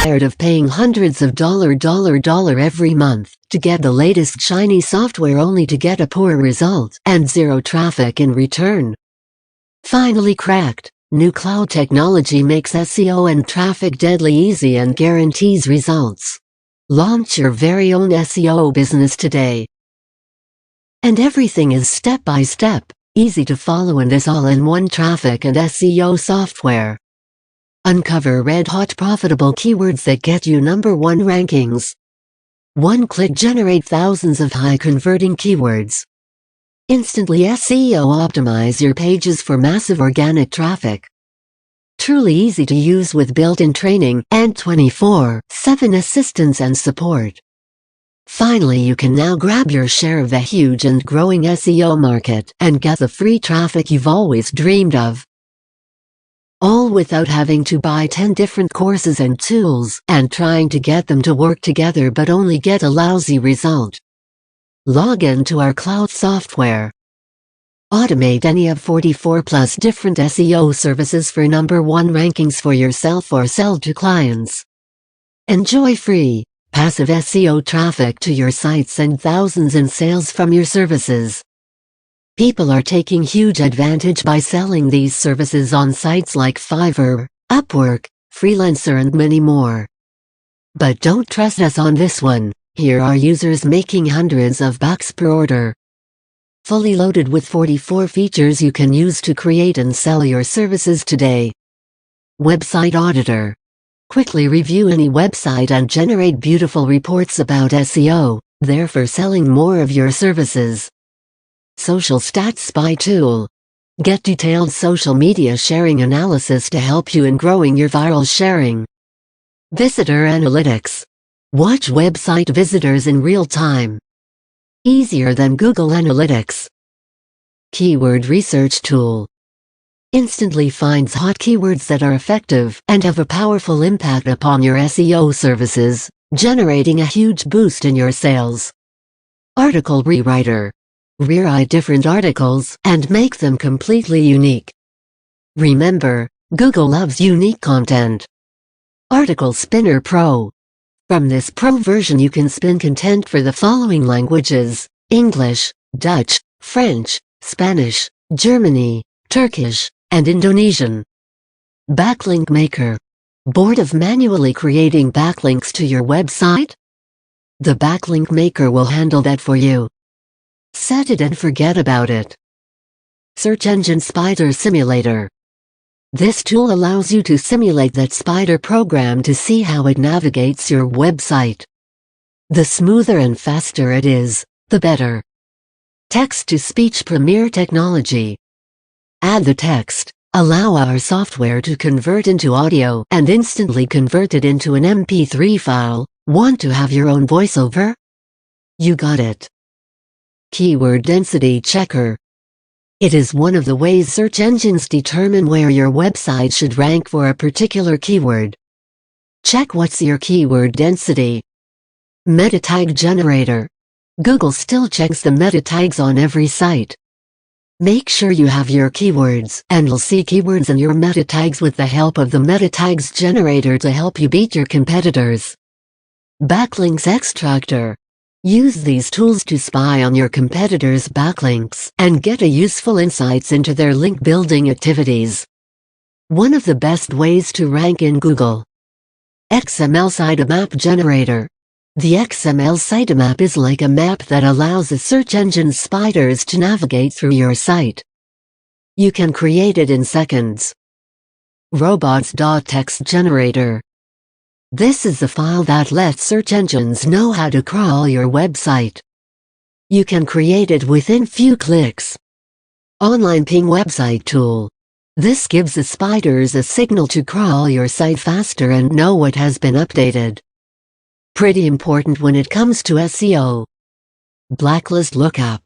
tired of paying hundreds of dollar every month to get the latest shiny software only to get a poor result and zero traffic in return? Finally cracked! New cloud technology makes SEO and traffic deadly easy and guarantees results. Launch your very own SEO business today. And everything is step by step, easy to follow in this all-in-one traffic and SEO software. Uncover red-hot profitable keywords that get you #1 rankings. One click generate thousands of high-converting keywords. Instantly SEO optimize your pages for massive organic traffic. Truly easy to use with built-in training and 24/7 assistance and support. Finally, you can now grab your share of the huge and growing SEO market and get the free traffic you've always dreamed of. All without having to buy 10 different courses and tools and trying to get them to work together but only get a lousy result. Log in to our cloud software. Automate any of 44+ different SEO services for #1 rankings for yourself or sell to clients. Enjoy free, passive SEO traffic to your sites and thousands in sales from your services. People are taking huge advantage by selling these services on sites like Fiverr, Upwork, Freelancer and many more. But don't trust us on this one. Here are users making hundreds of bucks per order. Fully loaded with 44 features you can use to create and sell your services today. Website Auditor. Quickly review any website and generate beautiful reports about SEO, there for selling more of your services. Social Stats Spy Tool. Get detailed social media sharing analysis to help you in growing your viral sharing. Visitor Analytics. Watch website visitors in real time. Easier than Google Analytics. Keyword Research Tool. Instantly finds hot keywords that are effective and have a powerful impact upon your SEO services, generating a huge boost in your sales. Article Rewriter. Rewrite different articles and make them completely unique. Remember, Google loves unique content. Article Spinner Pro. From this pro version you can spin content for the following languages: English, Dutch, French, Spanish, Germany, Turkish, and Indonesian. Backlink Maker. Bored of manually creating backlinks to your website? The Backlink Maker will handle that for you. Set it and forget about it. Search Engine Spider Simulator. This tool allows you to simulate that spider program to see how it navigates your website. The smoother and faster it is, the better. Text-to-speech Premier Technology. Add the text, allow our software to convert into audio and instantly convert it into an MP3 file. Want to have your own voiceover? You got it. Keyword Density Checker. It is one of the ways search engines determine where your website should rank for a particular keyword. Check what's your keyword density. Meta Tag Generator. Google still checks the meta tags on every site. Make sure you have your keywords and you'll see keywords in your meta tags with the help of the Meta Tags Generator to help you beat your competitors. Backlinks Extractor. Use these tools to spy on your competitors' backlinks and get a useful insights into their link building activities. One of the best ways to rank in Google. XML Sitemap Generator. The XML sitemap is like a map that allows the search engine spiders to navigate through your site. You can create it in seconds. Robots.txt Generator. This is the file that lets search engines know how to crawl your website. You can create it within few clicks. Online Ping Website Tool. This gives the spiders a signal to crawl your site faster and know what has been updated. Pretty important when it comes to SEO. Blacklist Lookup.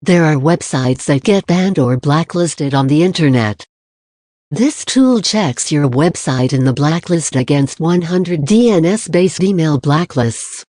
There are websites that get banned or blacklisted on the internet. This tool checks your website in the blacklist against 100 DNS-based email blacklists.